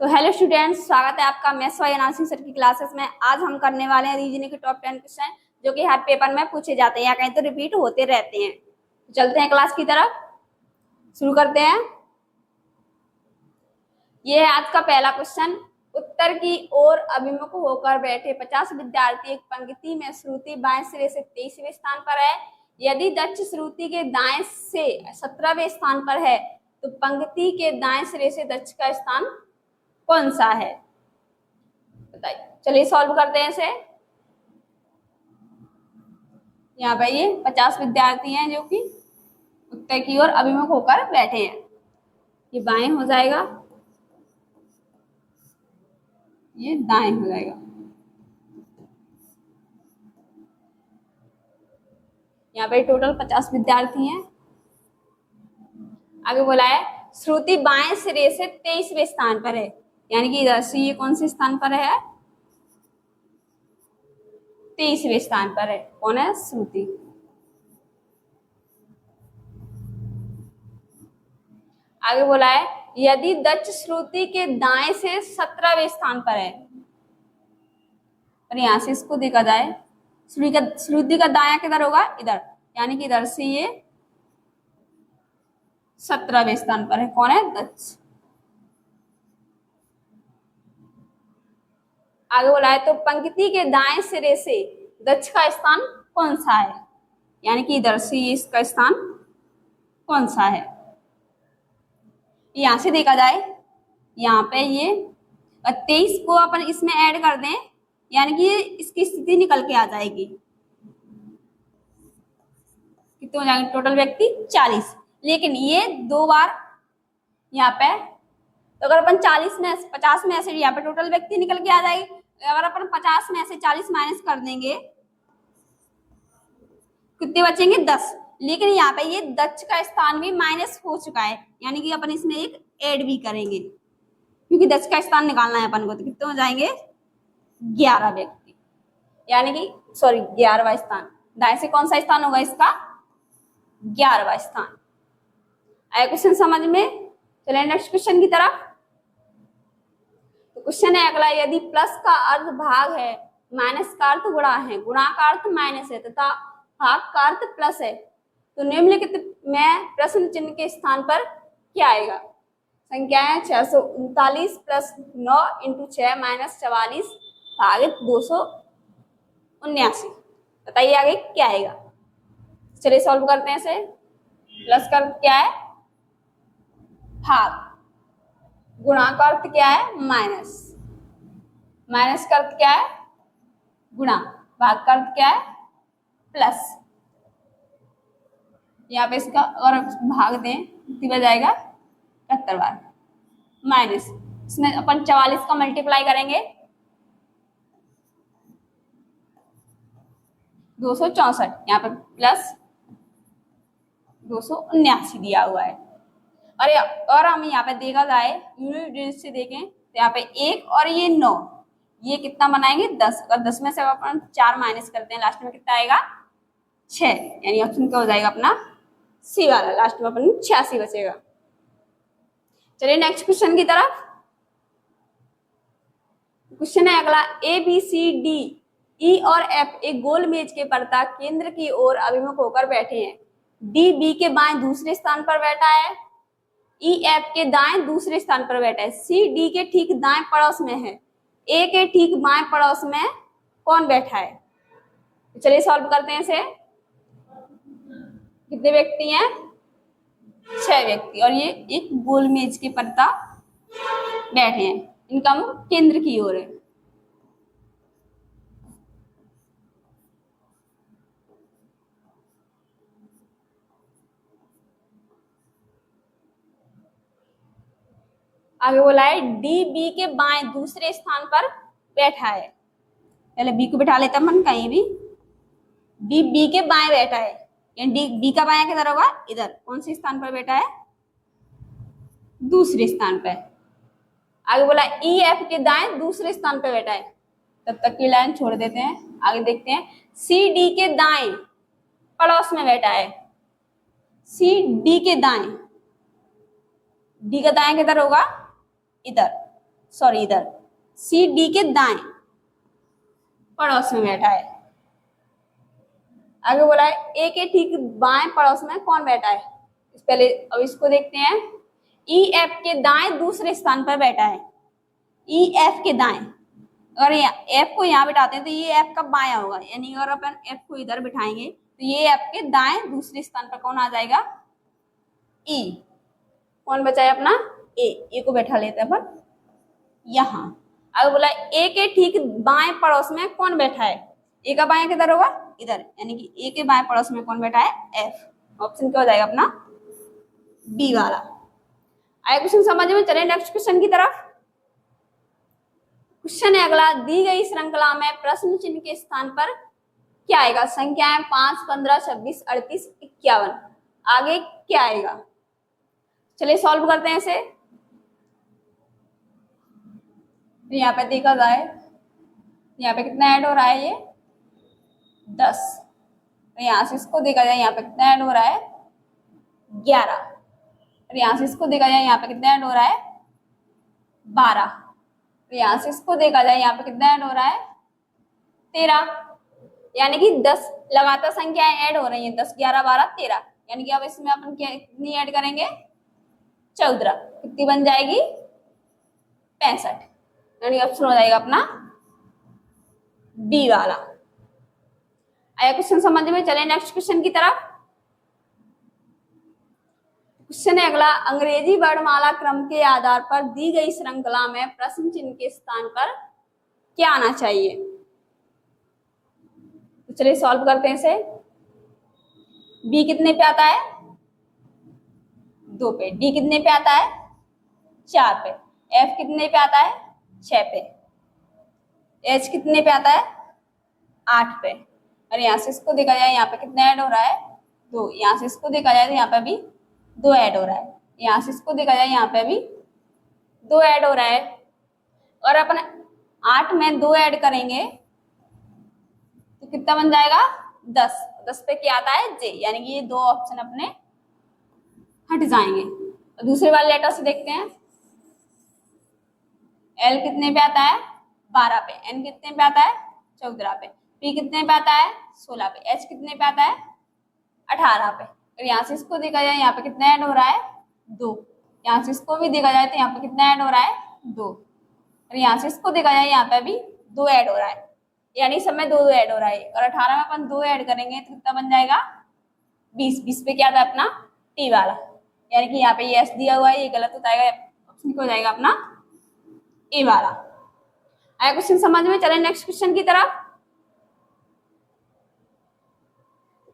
तो hello students, स्वागत है आपका मैथ्स वाई एनालिसिस सर की क्लासेस में। आज हम करने वाले हैं रीजनिंग के टॉप 10 क्वेश्चन जो कि हर पेपर में पूछे जाते हैं या कहीं तो रिपीट होते रहते हैं। तो चलते हैं क्लास की तरफ, शुरू करते हैं। ये है आज का पहला क्वेश्चन। उत्तर की ओर अभिमुख होकर बैठे 50 विद्यार्थी एक पंक्ति में श्रुति बाएं सिरे से 23वें स्थान पर है। यदि दक्ष श्रुति के दाएं से 17वें स्थान पर है तो पंक्ति के दाएं सिरे से दक्ष का स्थान कौन सा है, बताइए। चलिए सॉल्व करते हैं इसे। यहाँ पे ये 50 विद्यार्थी हैं जो कि उत्तर की ओर अभिमुख होकर बैठे हैं। ये बाएं हो जाएगा, ये दाएं हो जाएगा। यहाँ पे टोटल 50 विद्यार्थी हैं। आगे बोला है श्रुति बाएं सिरे से 23वें स्थान पर है, यानी कि इधर से ये कौन से स्थान पर है, 23वें स्थान पर है। कौन है? श्रुति। आगे बोला है यदि दक्ष श्रुति के दाएं से 17वें स्थान पर है, और यहां से इसको देखा जाए श्रुति का दाया किधर होगा, इधर, यानी कि इधर से ये 17वें स्थान पर है। कौन है? दक्ष। आगे बोला है तो पंक्ति के दाएं सिरे से दक्ष का स्थान कौन सा है, यानी कि इधर से इसका स्थान कौन सा है। यहां से देखा जाए, यहाँ पे ये 23 को अपन इसमें ऐड कर दें, यानी कि इसकी स्थिति निकल के आ जाएगी। कितने हो जाएंगे टोटल व्यक्ति? 40। लेकिन ये दो बार यहाँ पे, तो अगर अपन 40 में 50 में ऐसे यहाँ पे टोटल व्यक्ति निकल के आ जाएगी। अगर अपन 50 में से 40 माइनस कर देंगे, कितने बचेंगे? 10। लेकिन यहाँ पे ये दक्ष का स्थान भी माइनस हो चुका है, यानी कि अपन इसमें एक ऐड भी करेंगे, क्योंकि दक्ष का स्थान निकालना है अपन को। तो कितने हो जाएंगे? 11 व्यक्ति, यानी कि 11वां स्थान। दाएं से कौन सा स्थान होगा इसका? 11वां स्थान। आया क्वेश्चन समझ में? चलिए नेक्स्ट क्वेश्चन की तरफ। तो क्वेश्चन है अगला, यदि प्लस का अर्थ भाग है, माइनस का अर्थ गुणा है, गुणा का अर्थ माइनस है तथा भाग का अर्थ प्लस है, तो निम्नलिखित में प्रश्न चिन्ह के स्थान पर क्या आएगा? संख्या है 639 प्लस 9 इंटू 6 माइनस 44 भागित 279। बताइए आगे क्या आएगा। चलिए सॉल्व करते हैं इसे। प्लस का अर्थ क्या है? भाग। गुणा का अर्थ क्या है? माइनस। माइनस का अर्थ क्या है? गुणा। भाग का अर्थ क्या है? प्लस। यहाँ पे इसका और भाग दें कितनी बार जाएगा? 71 बार। माइनस, इसमें अपन 44 का मल्टीप्लाई करेंगे 264, यहाँ पे प्लस 279 दिया हुआ है। और हम यहाँ पे देखा जाए यूनिट डिजिट से देखें तो यहाँ पे 1 और ये 9, ये कितना बनाएंगे? 10। और 10 में से अपन 4 माइनस करते हैं, लास्ट में कितना आएगा? 6, यानी ऑप्शन क्या हो जाएगा अपना? सी वाला। लास्ट में अपन 86 बचेगा। चलिए नेक्स्ट क्वेश्चन की तरफ। क्वेश्चन है अगला, A B C D E और एफ एक गोल मेज के पर्दा केंद्र की ओर अभिमुख होकर बैठे हैं। डी बी के बाएं दूसरे स्थान पर बैठा है, ई एफ के दाएं दूसरे स्थान पर बैठा है, सी डी के ठीक दाएं पड़ोस में है, ए के ठीक बाएं पड़ोस में कौन बैठा है? चलिए सॉल्व करते हैं इसे। कितने व्यक्ति हैं? 6 व्यक्ति। और ये एक गोल मेज के पर्दा बैठे हैं, इनका मुख केंद्र की ओर है। आगे बोला है डी बी के बाएं दूसरे स्थान पर बैठा है। पहले बी को बैठा लेता मन कहीं भी। डी बी के बाएं बैठा है, यानी डी बी का बाएं किधर होगा? इधर। कौन से स्थान पर बैठा है? दूसरे स्थान पर। आगे बोला ई एफ के दाएं दूसरे स्थान पर बैठा है। तब तक की लाइन छोड़ देते हैं, आगे देखते हैं। सी डी के दाएं पड़ोस में बैठा है, सी डी के दाएं, डी का दाएं किधर होगा? इधर। सॉरी इधर सी डी के दाएं पड़ोस में बैठा है। आगे बोला है ए के ठीक बाएं पड़ोस में कौन बैठा है। पहले अब इसको देखते हैं। ई एफ के दाएं दूसरे स्थान पर बैठा है। ई एफ के दाएं, अगर एफ को यहाँ बिठाते हैं तो ये एफ का बायां होगा, यानी अगर अपन एफ को इधर बिठाएंगे तो ये एफ के दाएं दूसरे स्थान पर कौन आ जाएगा, ई। कौन बचा है अपना ए को बैठा लेते हैं अपन यहाँ। अगर बोला ए के ठीक बाएं पड़ोस में कौन बैठा है, ए का बायां किधर होगा, इधर, यानी कि ए के बाएं पड़ोस में कौन बैठा है, एफ। ऑप्शन क्या हो जाएगा अपना बी वाला। आया क्वेश्चन समझ में, चले नेक्स्ट क्वेश्चन की तरफ। क्वेश्चन है अगला, दी गई श्रृंखला में प्रश्न चिन्ह के स्थान पर क्या आएगा। संख्याएं 5, 15, 26, 38, 51। आगे क्या आएगा, चलिए सॉल्व करते हैं इसे। तो यहाँ पे देखा जाए, यहाँ पे कितना ऐड हो रहा है, ये 10। तो यहाँ से इसको देखा जाए, यहाँ पे कितना ऐड हो रहा है, 11। और यहाँ से इसको देखा जाए, यहाँ पे कितना ऐड हो रहा है, 12। तो यहाँ से इसको देखा जाए, यहाँ पे कितना ऐड हो रहा है, 13। यानी कि 10 लगातार संख्याएं ऐड हो रही हैं, 10, 11, 12, 13। यानी कि अब इसमें अपन कितनी ऐड करेंगे, 14। कितनी बन जाएगी, 65। यानी ऑप्शन हो जाएगा अपना बी वाला। आया क्वेश्चन समझ में, चले नेक्स्ट क्वेश्चन की तरफ। क्वेश्चन है अगला, अंग्रेजी वर्णमाला क्रम के आधार पर दी गई श्रृंखला में प्रश्न चिन्ह के स्थान पर क्या आना चाहिए। तो चलिए सॉल्व करते हैं इसे। बी कितने पे आता है, 2 पे। डी कितने पे आता है, 4 पे। एफ कितने पे आता है, 6 पे। एच कितने पे आता है, 8 पे। और यहाँ से इसको देखा जाए, यहाँ पे कितना ऐड हो रहा है, 2। यहाँ से इसको देखा जाए तो यहाँ पे भी 2 ऐड हो रहा है। यहाँ से इसको देखा जाए, यहाँ पे भी 2 ऐड हो रहा है। और अपन 8 में 2 ऐड करेंगे तो कितना बन जाएगा, 10। 10 पे क्या आता है, जे। यानी कि ये 2 ऑप्शन अपने हट जाएंगे। और दूसरे वाले लेटर से देखते हैं। एल कितने पे आता है, 12 पे। एन कितने पे आता है, 14 पे। पी कितने पे आता है, 16 पे। एच कितने पे आता है, 18 पे। और यहाँ से इसको देखा जाए, यहाँ पे कितना ऐड हो रहा है, 2। यहाँ से इसको भी देखा जाए तो यहाँ पे कितना ऐड हो रहा है, 2। और यहाँ से इसको देखा जाए, यहाँ पे भी 2 ऐड हो रहा है। यानी सब में 2 ऐड हो रहा है। और 18 में अपन 2 ऐड करेंगे तो कितना बन जाएगा, 20। 20 पे क्या था अपना टी वाला। यानी कि यहाँ पे ये एस दिया हुआ है, ये गलत होता है, ऑप्शन हो जाएगा अपना ए वाला। आया क्वेश्चन समझ में, चले नेक्स्ट क्वेश्चन की तरफ।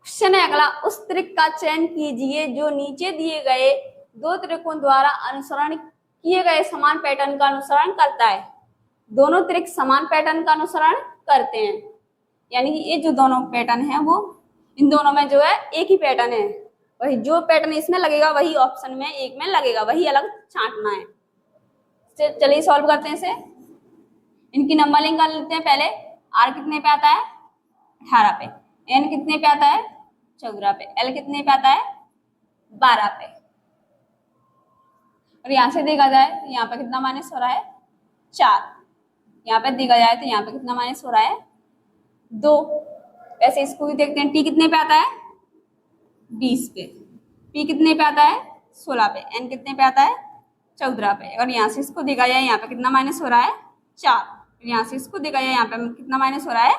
क्वेश्चन है अगला, उस त्रिक का चयन कीजिए जो नीचे दिए गए 2 त्रिकोण द्वारा अनुसरण किए गए समान पैटर्न का अनुसरण करता है। दोनों त्रिक समान पैटर्न का अनुसरण करते हैं, यानी कि ये जो दोनों पैटर्न है वो इन दोनों में जो है एक ही पैटर्न है। वही जो पैटर्न इसमें लगेगा वही ऑप्शन में एक में लगेगा, वही अलग छांटना है। चलिए सॉल्व करते हैं इसे। इनकी नंबरिंग कर लेते हैं पहले। आर कितने पे आता है, 18 पे। एन कितने पे आता है, 14 पे। एल कितने पे आता है, 12 पे। और यहाँ से देखा जाए तो यहाँ पे कितना माइनस हो रहा है, 4। यहाँ पे देखा जाए तो यहाँ पे कितना माइनस हो रहा है, 2। ऐसे इसको भी देखते हैं। टी कितने पे आता है, 20 पे। पी कितने पे आता है, 16 पे। एन कितने पे आता है, 14 पे। और यहाँ से इसको देखा जाए, यहाँ पे कितना माइनस हो रहा है, 4। यहाँ से इसको देखा जाए, यहाँ पे कितना माइनस हो रहा है,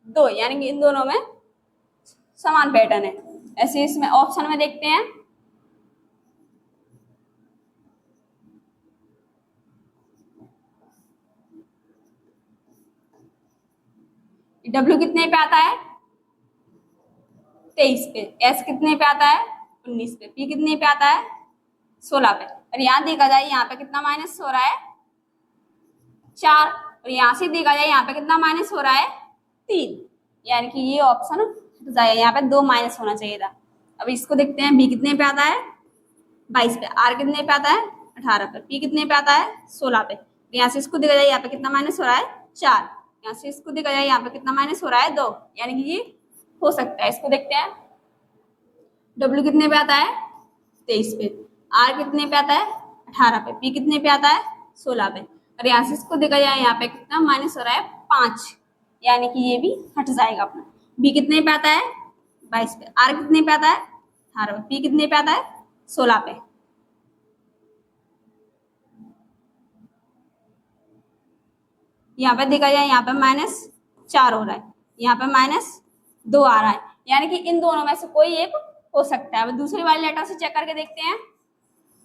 2। यानी कि इन दोनों में समान पैटर्न है। ऐसे इसमें ऑप्शन में देखते हैं। डब्ल्यू कितने पे आता है, 23 पे। एस कितने पे आता है, 19 पे। पी कितने पे आता है, 16 पे। और यहाँ देखा जाए, यहाँ पे कितना माइनस हो रहा है, 4। और यहाँ से देखा जाए, यहाँ पे कितना माइनस हो रहा है, 3। यानी कि ये ऑप्शन हट जाएगा, यहाँ पे 2 माइनस होना चाहिए था। अब इसको देखते हैं। बी कितने पे आता है, 22 पे। आर कितने पे आता है, 18 पे। पी कितने पे आता है, 16 पे। यहाँ से इसको देखा जाए, यहाँ पे कितना माइनस हो रहा है, 4। यहाँ से इसको देखा जाए, यहाँ पे कितना माइनस हो रहा है, 2। यानी कि ये हो सकता है। इसको देखते हैं। डब्ल्यू कितने पे आता है, 23 पे। आर कितने पे आता है, 18 पे। पी कितने पे आता है, 16 पे। और यहाँ से इसको देखा जाए यहाँ पे कितना माइनस हो रहा है 5, यानी कि ये भी हट जाएगा अपना। बी कितने पे आता है 22 पे, आर कितने पे आता है 18 पे, पी कितने पे आता है 16 पे। यहाँ पे देखा जाए यहाँ पे -4 हो रहा है, यहाँ पे -2 आ रहा है, यानी कि इन दोनों में से कोई एक हो सकता है। अब दूसरे वाले लेटर से चेक करके देखते हैं।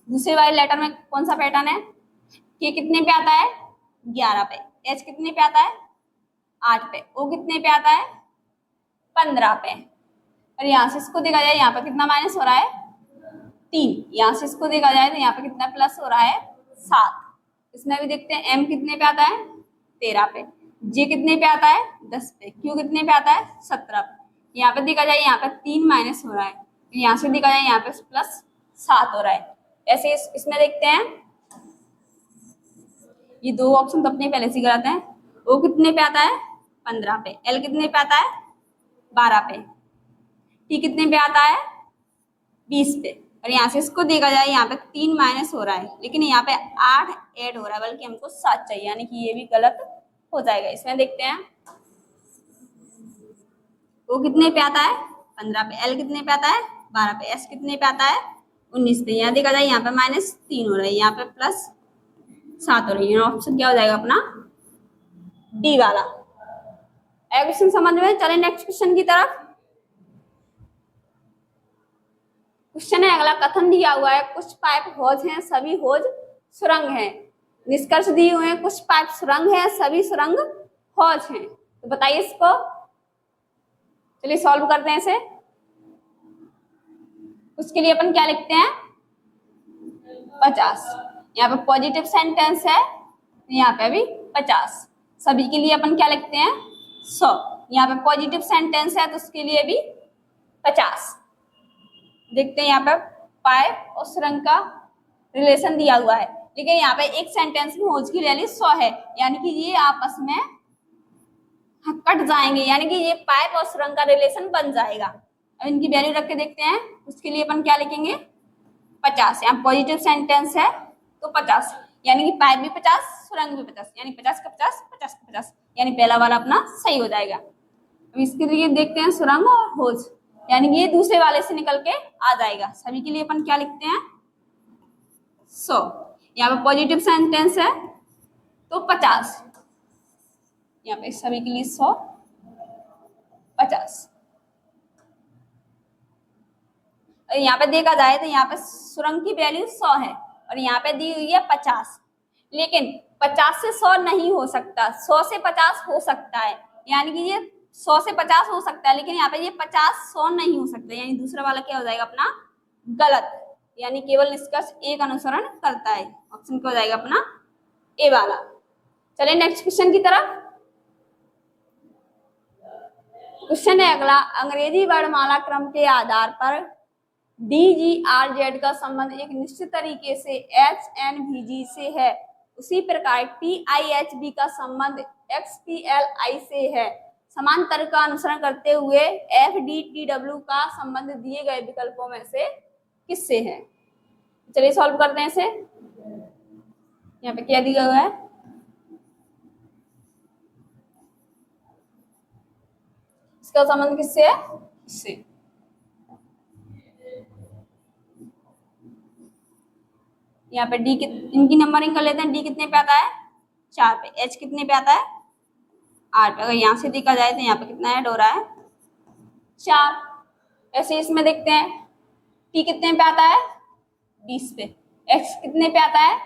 दूसरे वाले लेटर में कौन सा पैटर्न है, के कितने पे आता है 11 पे, एच कितने पे आता है 8 पे, ओ कितने पे आता है 15 पे। और यहाँ से इसको देखा जाए यहाँ पे कितना माइनस हो रहा है 3, यहाँ से इसको देखा जाए तो यहाँ पे कितना प्लस हो रहा है 7। इसमें भी देखते हैं एम कितने पे आता है 13 पे, जे कितने पे आता है 10 पे, क्यू कितने पे आता है 17 पे। यहाँ पे देखा जाए यहाँ पे 3 माइनस हो रहा है, यहाँ से देखा जाए यहाँ पे +7 हो रहा है। ऐसे इसमें देखते हैं, ये दो ऑप्शन तो अपने पहले से गलत है। ओ कितने पे आता है 15 पे, एल कितने पे आता है 12 पे, टी कितने पे आता है 20 पे। और यहाँ से इसको देखा जाए यहाँ पे 3 माइनस हो रहा है, लेकिन यहाँ पे 8 ऐड हो रहा है, बल्कि हमको 7 चाहिए, यानी कि ये भी गलत हो जाएगा। इसमें देखते हैं, ओ कितने पे आता है 15 पे, एल कितने पे आता है 12 पे, एस कितने पे आता है 19 पे। यहाँ देखा जाए यहाँ पे -3 हो रहा है, यहाँ पे +7 हो रही है। ऑप्शन क्या हो जाएगा अपना डी वाला। क्वेश्चन समझ में। चले नेक्स्ट क्वेश्चन की तरफ। क्वेश्चन है अगला, कथन दिया हुआ है कुछ पाइप हौज हैं, सभी हौज सुरंग हैं। निष्कर्ष दिए हुए हैं कुछ पाइप सुरंग है, सभी सुरंग हौज हैं। तो बताइए इसको, चलिए सॉल्व करते हैं इसे। उसके लिए अपन क्या लिखते हैं 50, यहाँ पे पॉजिटिव सेंटेंस है, यहाँ पे भी 50। सभी के लिए अपन क्या लिखते हैं 100, यहाँ पे पॉजिटिव सेंटेंस है तो उसके लिए भी 50। देखते हैं यहाँ पे पाइप और सुरंग का रिलेशन दिया हुआ है, लेकिन यहाँ पे एक सेंटेंस में हौज की वैल्यू 100 है, यानी कि ये आपस में कट जाएंगे, यानी कि ये पाइप और सुरंग का रिलेशन बन जाएगा। अब इनकी वैल्यू रख के देखते हैं। उसके लिए अपन क्या लिखेंगे 50, यहाँ पॉजिटिव सेंटेंस है तो 50, यानी कि पाइप भी 50 सुरंग भी 50, यानी 50 का 50 50 का 50, यानी पहला वाला अपना सही हो जाएगा। अब इसके लिए देखते हैं सुरंग और हौज, यानी कि ये दूसरे वाले से निकल के आ जाएगा। सभी के लिए अपन क्या लिखते हैं 100, यहाँ पे पॉजिटिव सेंटेंस है तो 50, यहाँ पे सभी के लिए 100 50। और यहाँ पे देखा जाए तो यहाँ पे सुरंग की वैल्यू 100 है और यहाँ पे दी हुई है 50, लेकिन 50 से 100 नहीं हो सकता, 100 से 50 हो सकता है, यानी कि ये 100 से 50 हो सकता है, लेकिन यहाँ पे ये 50 100 नहीं हो सकता, यानी दूसरा वाला क्या हो जाएगा अपना गलत, यानी केवल निष्कर्ष एक अनुसरण करता है। ऑप्शन क्या हो जाएगा अपना ए वाला। चलिए नेक्स्ट क्वेश्चन की तरफ। क्वेश्चन है अगला, अंग्रेजी वर्णमाला क्रम के आधार पर DGRZ का संबंध एक निश्चित तरीके से HNVG से है, उसी प्रकार TIHB का संबंध XPLI से है। समान तर्क का अनुसरण करते हुए FDTW का संबंध दिए गए विकल्पों में से किससे है। चलिए सॉल्व करते हैं इसे। यहाँ पे क्या दिया हुआ है, इसका संबंध किससे है, इससे। यहाँ पे डी इनकी नंबरिंग कर लेते हैं। डी कितने पे आता है 4 पे, एच कितने पे आता है 8 पे। अगर यहाँ से देखा जाए तो यहाँ पे कितना ऐड हो रहा है 4। ऐसे इसमें देखते हैं, टी कितने पे आता है 20 पे, एक्स कितने पे आता है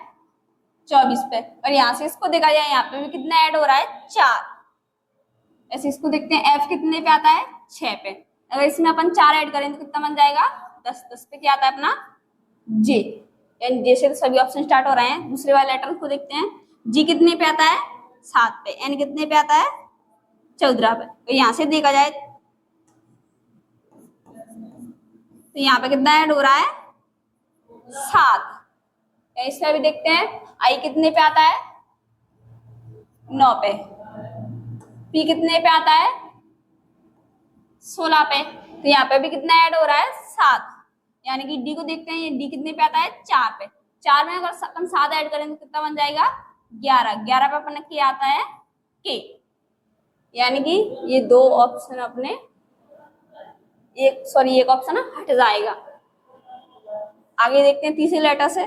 24 पे, और यहाँ से इसको देखा जाए यहाँ पे भी कितना ऐड हो रहा है 4। ऐसे इसको देखते हैं, एफ कितने पे आता है 6 पे। अगर इसमें अपन 4 ऐड करें तो कितना बन जाएगा 10। 10 पे क्या आता है अपना जे, यानी जैसे तो सभी ऑप्शन स्टार्ट हो रहे हैं। दूसरे वाले लेटर को देखते हैं, जी कितने पे आता है 7 पे, एन कितने पे आता है 14 पे। तो यहाँ से देखा जाए तो यहाँ पे कितना ऐड हो रहा है 7। इसमें भी देखते हैं, आई कितने पे आता है 9 पे, पी कितने पे आता है 16 पे। तो यहाँ पे भी कितना ऐड हो रहा है 7, यानी कि डी को देखते हैं, ये डी कितने पे आता है 4 पे। 4 में अगर अपन 7 ऐड करें तो कितना बन जाएगा 11, 11 पे अपने क्या आता है के, यानी कि ये दो ऑप्शन अपने एक ऑप्शन हट जाएगा। आगे देखते हैं तीसरे लेटर से।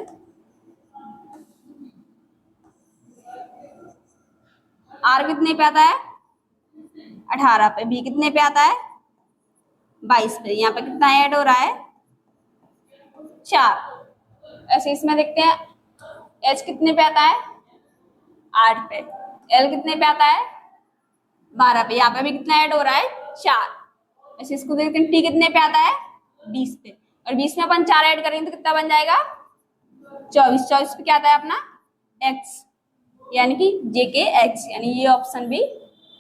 आर कितने पे आता है 18 पे, बी कितने पे आता है 22 पे, यहाँ पे कितना ऐड हो रहा है 4। ऐसे इसमें देखते हैं एच कितने पे आता है 8 पे, एल कितने पे आता है 12 पे, यहाँ पे भी कितना ऐड हो रहा है 4। ऐसे इसको देखते हैं टी कितने पे आता है 20 पे, और 20 में अपन 4 ऐड करेंगे तो कितना बन जाएगा 24। 24 पे क्या आता है अपना एक्स, यानी कि जे के एक्स, यानी ये ऑप्शन भी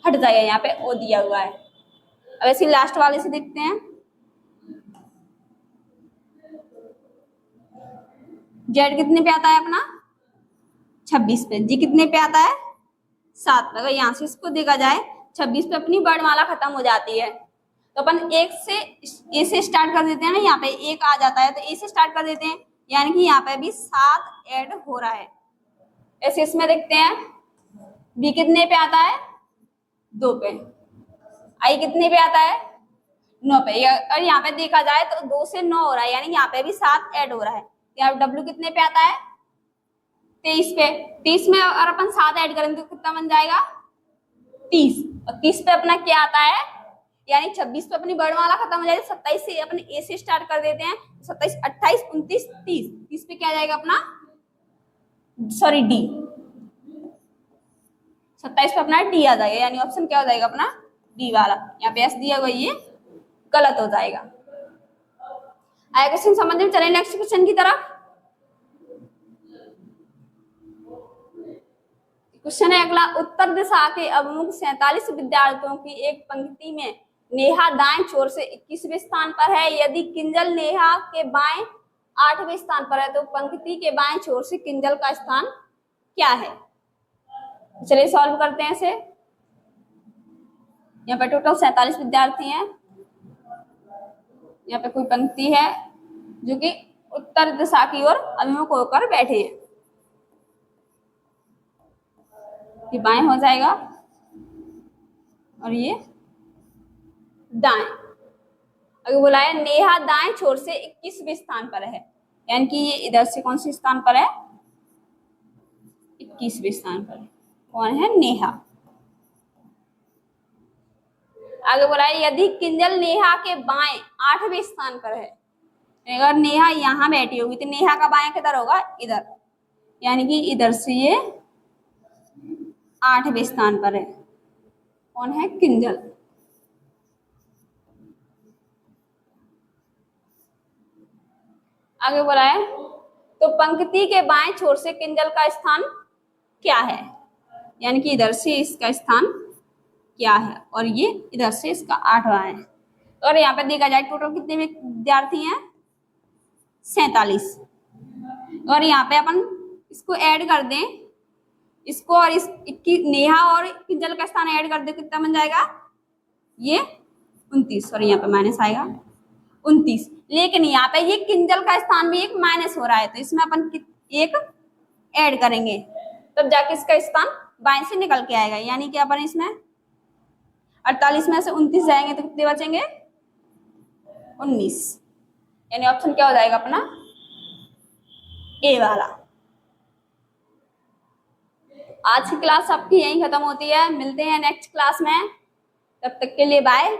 हट जाएगा, यहाँ पे ओ दिया हुआ है। अब ऐसे लास्ट वाले से देखते हैं। जेड कितने पे आता है अपना 26 पे, जी कितने पे आता है 7 पे। अगर यहाँ से इसको देखा जाए 26 पे अपनी वर्णमाला खत्म हो जाती है, तो अपन एक से ए से स्टार्ट कर देते हैं ना, यहाँ पे एक आ जाता है तो ए से स्टार्ट कर देते हैं, यानी कि यहाँ पे भी 7 ऐड हो रहा है। ऐसे इसमें देखते हैं बी कितने पे आता है 2 पे, आई कितने पे आता है 9 पे, और यहाँ पे देखा जाए तो 2 से 9 हो रहा है, यानी यहाँ पे भी 7 ऐड हो रहा है। यहाँ डब्ल्यू कितने पे आता है 23 पे, 23 में अगर अपन 7 ऐड करेंगे तो कितना बन जाएगा 30, और 30 पे अपना क्या आता है, यानी 26 पे अपनी वर्णमाला खत्म हो जाएगी, 27 से अपने ए से स्टार्ट कर देते हैं, 27, 28, 29, 30, 30 पे क्या जाएगा अपना सॉरी डी, 27 पे अपना डी आ जाएगा, यानी ऑप्शन क्या हो जाएगा अपना डी वाला। यहाँ पे एस दिया हुआ ये गलत हो जाएगा। आया क्वेश्चन समझ में, चले नेक्स्ट क्वेश्चन की तरफ। क्वेश्चन है अगला, उत्तर दिशा के अभिमुख 47 विद्यार्थियों की एक पंक्ति में नेहा दाएं छोर से 21वें स्थान पर है, यदि किंजल नेहा के बाएं 8वें स्थान पर है तो पंक्ति के बाएं छोर से किंजल का स्थान क्या है। चलिए सॉल्व करते हैं इसे। यहाँ पे टोटल 47 विद्यार्थी हैं, यहाँ पे कोई पंक्ति है जो कि उत्तर दिशा की ओर अभिमुख होकर बैठे हैं, ये बाएं हो जाएगा और ये दाएं। अगर बोला है नेहा दाएं छोर से 21वें स्थान पर है, यानी कि ये इधर से कौन से स्थान पर है 21वें स्थान पर। कौन है नेहा। आगे बोला है यदि किंजल नेहा के बाएं 8वें स्थान पर है, अगर नेहा यहां बैठी होगी तो नेहा का बाएं किधर होगा इधर, यानी कि इधर से ये 8वें स्थान पर है। कौन है किंजल। आगे बोला है तो पंक्ति के बाएं छोर से किंजल का स्थान क्या है, यानी कि इधर से इसका स्थान क्या है, और ये इधर से इसका 8वां है। और यहाँ पे देखा जाए टोटल कितने विद्यार्थी हैं 47, और यहाँ पे अपन इसको ऐड कर दें, इसको और इस नेहा और किंजल का स्थान ऐड कर दे, कितना बन जाएगा ये 29, और यहाँ पे माइनस आएगा 29। लेकिन यहाँ पे ये किंजल का स्थान भी एक माइनस हो रहा है, तो इसमें अपन एक ऐड करेंगे तब जाके इसका स्थान बाएं से निकल के आएगा, यानी कि अपन इसमें 48 में से 29 जाएंगे तो कितने बचेंगे 19, यानी ऑप्शन क्या हो जाएगा अपना ए वाला। आज की क्लास आपकी यहीं खत्म होती है, मिलते हैं नेक्स्ट क्लास में, तब तक के लिए बाय।